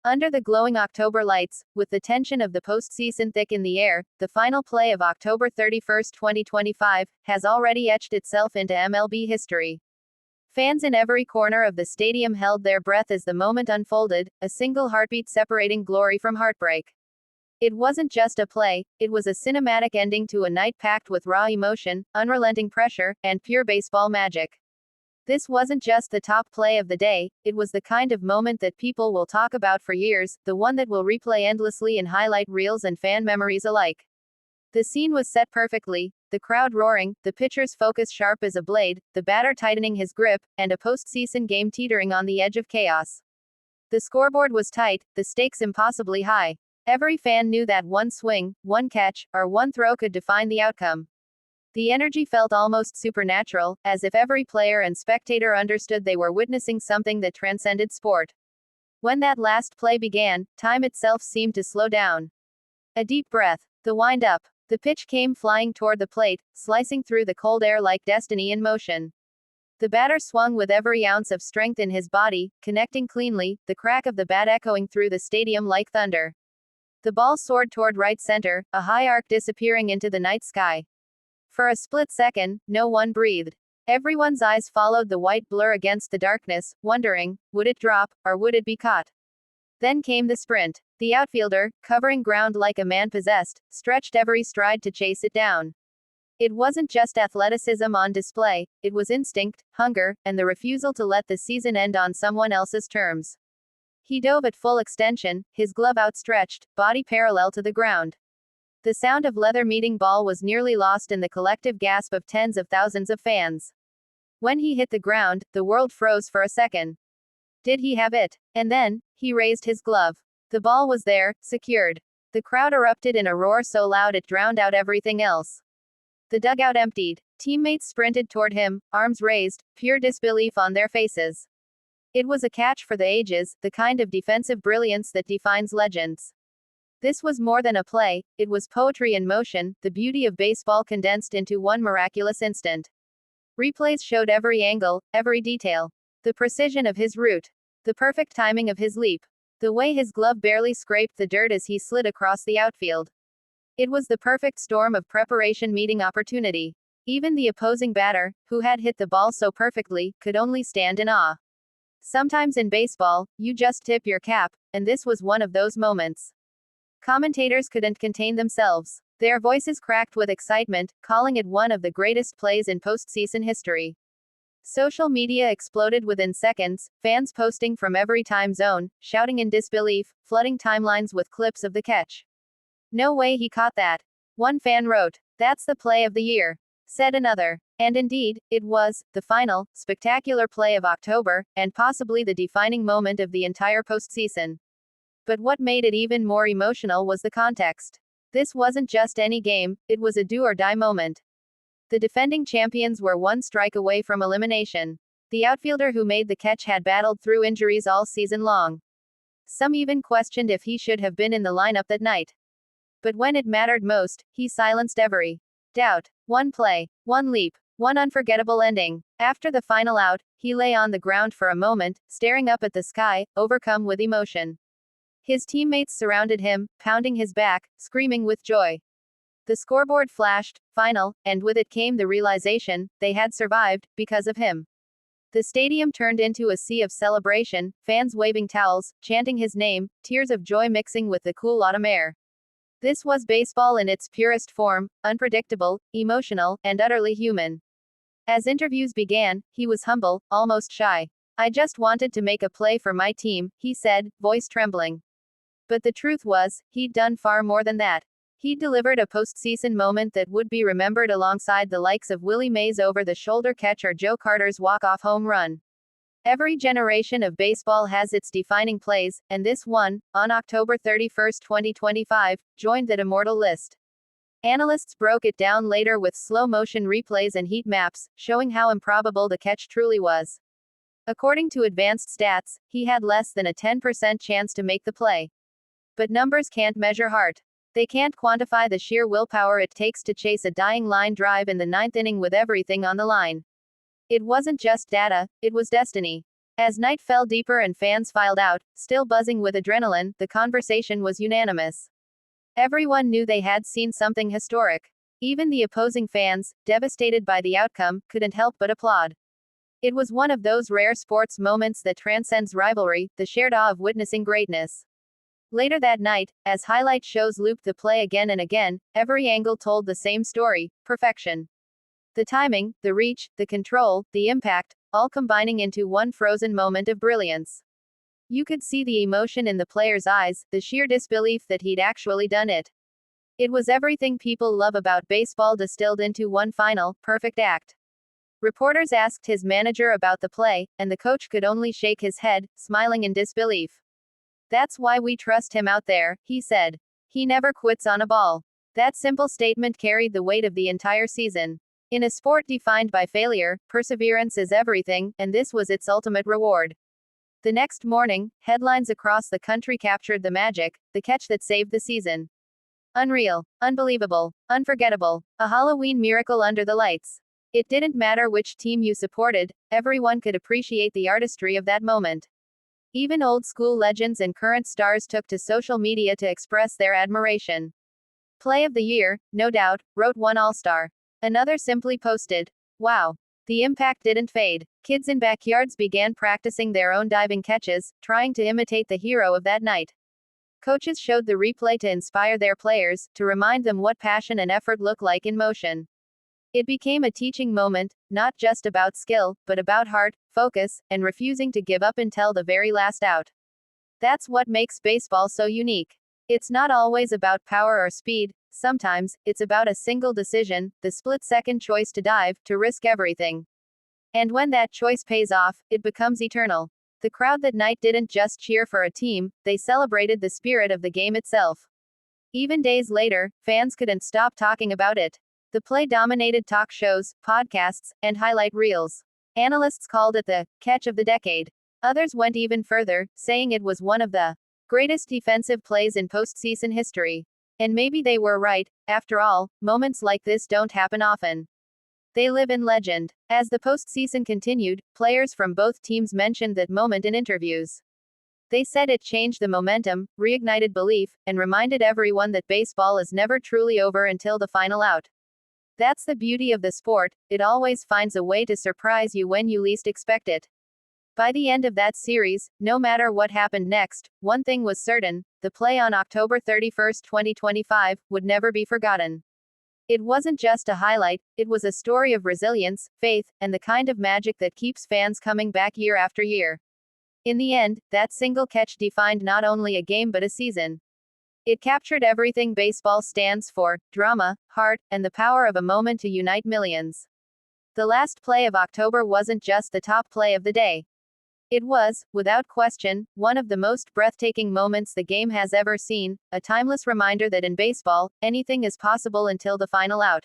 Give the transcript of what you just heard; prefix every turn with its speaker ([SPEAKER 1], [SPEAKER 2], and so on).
[SPEAKER 1] Under the glowing October lights, with the tension of the postseason thick in the air, the final play of October 31, 2025, has already etched itself into MLB history. Fans in every corner of the stadium held their breath as the moment unfolded, a single heartbeat separating glory from heartbreak. It wasn't just a play, it was a cinematic ending to a night packed with raw emotion, unrelenting pressure, and pure baseball magic. This wasn't just the top play of the day, it was the kind of moment that people will talk about for years, the one that will replay endlessly in highlight reels and fan memories alike. The scene was set perfectly, the crowd roaring, the pitcher's focus sharp as a blade, the batter tightening his grip, and a postseason game teetering on the edge of chaos. The scoreboard was tight, the stakes impossibly high. Every fan knew that one swing, one catch, or one throw could define the outcome. The energy felt almost supernatural, as if every player and spectator understood they were witnessing something that transcended sport. When that last play began, time itself seemed to slow down. A deep breath, the wind-up. The pitch came flying toward the plate, slicing through the cold air like destiny in motion. The batter swung with every ounce of strength in his body, connecting cleanly, the crack of the bat echoing through the stadium like thunder. The ball soared toward right center, a high arc disappearing into the night sky. For a split second, no one breathed. Everyone's eyes followed the white blur against the darkness, wondering, would it drop, or would it be caught? Then came the sprint. The outfielder, covering ground like a man possessed, stretched every stride to chase it down. It wasn't just athleticism on display, it was instinct, hunger, and the refusal to let the season end on someone else's terms. He dove at full extension, his glove outstretched, body parallel to the ground. The sound of leather meeting ball was nearly lost in the collective gasp of tens of thousands of fans. When he hit the ground, the world froze for a second. Did he have it? And then, he raised his glove. The ball was there, secured. The crowd erupted in a roar so loud it drowned out everything else. The dugout emptied. Teammates sprinted toward him, arms raised, pure disbelief on their faces. It was a catch for the ages, the kind of defensive brilliance that defines legends. This was more than a play, it was poetry in motion, the beauty of baseball condensed into one miraculous instant. Replays showed every angle, every detail. The precision of his route. The perfect timing of his leap. The way his glove barely scraped the dirt as he slid across the outfield. It was the perfect storm of preparation meeting opportunity. Even the opposing batter, who had hit the ball so perfectly, could only stand in awe. Sometimes in baseball, you just tip your cap, and this was one of those moments. Commentators couldn't contain themselves. Their voices cracked with excitement, calling it one of the greatest plays in postseason history. Social media exploded within seconds, fans posting from every time zone, shouting in disbelief, flooding timelines with clips of the catch. "No way he caught that." One fan wrote. "That's the play of the year," said another. And indeed, it was, the final, spectacular play of October, and possibly the defining moment of the entire postseason. But what made it even more emotional was the context. This wasn't just any game, it was a do-or-die moment. The defending champions were one strike away from elimination. The outfielder who made the catch had battled through injuries all season long. Some even questioned if he should have been in the lineup that night. But when it mattered most, he silenced every doubt. One play, one leap, one unforgettable ending. After the final out, he lay on the ground for a moment, staring up at the sky, overcome with emotion. His teammates surrounded him, pounding his back, screaming with joy. The scoreboard flashed, final, and with it came the realization, they had survived, because of him. The stadium turned into a sea of celebration, fans waving towels, chanting his name, tears of joy mixing with the cool autumn air. This was baseball in its purest form, unpredictable, emotional, and utterly human. As interviews began, he was humble, almost shy. "I just wanted to make a play for my team," he said, voice trembling. But the truth was, he'd done far more than that. He delivered a postseason moment that would be remembered alongside the likes of Willie Mays' over-the-shoulder catch or Joe Carter's walk-off home run. Every generation of baseball has its defining plays, and this one, on October 31, 2025, joined that immortal list. Analysts broke it down later with slow-motion replays and heat maps, showing how improbable the catch truly was. According to advanced stats, he had less than a 10% chance to make the play. But numbers can't measure heart. They can't quantify the sheer willpower it takes to chase a dying line drive in the ninth inning with everything on the line. It wasn't just data, it was destiny. As night fell deeper and fans filed out, still buzzing with adrenaline, the conversation was unanimous. Everyone knew they had seen something historic. Even the opposing fans, devastated by the outcome, couldn't help but applaud. It was one of those rare sports moments that transcends rivalry, the shared awe of witnessing greatness. Later that night, as highlight shows looped the play again and again, every angle told the same story: perfection. The timing, the reach, the control, the impact, all combining into one frozen moment of brilliance. You could see the emotion in the player's eyes, the sheer disbelief that he'd actually done it. It was everything people love about baseball distilled into one final, perfect act. Reporters asked his manager about the play, and the coach could only shake his head, smiling in disbelief. "That's why we trust him out there," he said. "He never quits on a ball." That simple statement carried the weight of the entire season. In a sport defined by failure, perseverance is everything, and this was its ultimate reward. The next morning, headlines across the country captured the magic, the catch that saved the season. Unreal, unbelievable, unforgettable, a Halloween miracle under the lights. It didn't matter which team you supported, everyone could appreciate the artistry of that moment. Even old school legends and current stars took to social media to express their admiration. "Play of the year, no doubt," wrote one all-star. Another simply posted, "Wow." The impact didn't fade. Kids in backyards began practicing their own diving catches, trying to imitate the hero of that night. Coaches showed the replay to inspire their players, to remind them what passion and effort look like in motion. It became a teaching moment, not just about skill, but about heart, focus, and refusing to give up until the very last out. That's what makes baseball so unique. It's not always about power or speed, sometimes, it's about a single decision, the split-second choice to dive, to risk everything. And when that choice pays off, it becomes eternal. The crowd that night didn't just cheer for a team, they celebrated the spirit of the game itself. Even days later, fans couldn't stop talking about it. The play dominated talk shows, podcasts, and highlight reels. Analysts called it the catch of the decade. Others went even further, saying it was one of the greatest defensive plays in postseason history. And maybe they were right. After all, moments like this don't happen often. They live in legend. As the postseason continued, players from both teams mentioned that moment in interviews. They said it changed the momentum, reignited belief, and reminded everyone that baseball is never truly over until the final out. That's the beauty of the sport, it always finds a way to surprise you when you least expect it. By the end of that series, no matter what happened next, one thing was certain: the play on October 31, 2025, would never be forgotten. It wasn't just a highlight, it was a story of resilience, faith, and the kind of magic that keeps fans coming back year after year. In the end, that single catch defined not only a game but a season. It captured everything baseball stands for: drama, heart, and the power of a moment to unite millions. The last play of October wasn't just the top play of the day. It was, without question, one of the most breathtaking moments the game has ever seen, a timeless reminder that in baseball, anything is possible until the final out.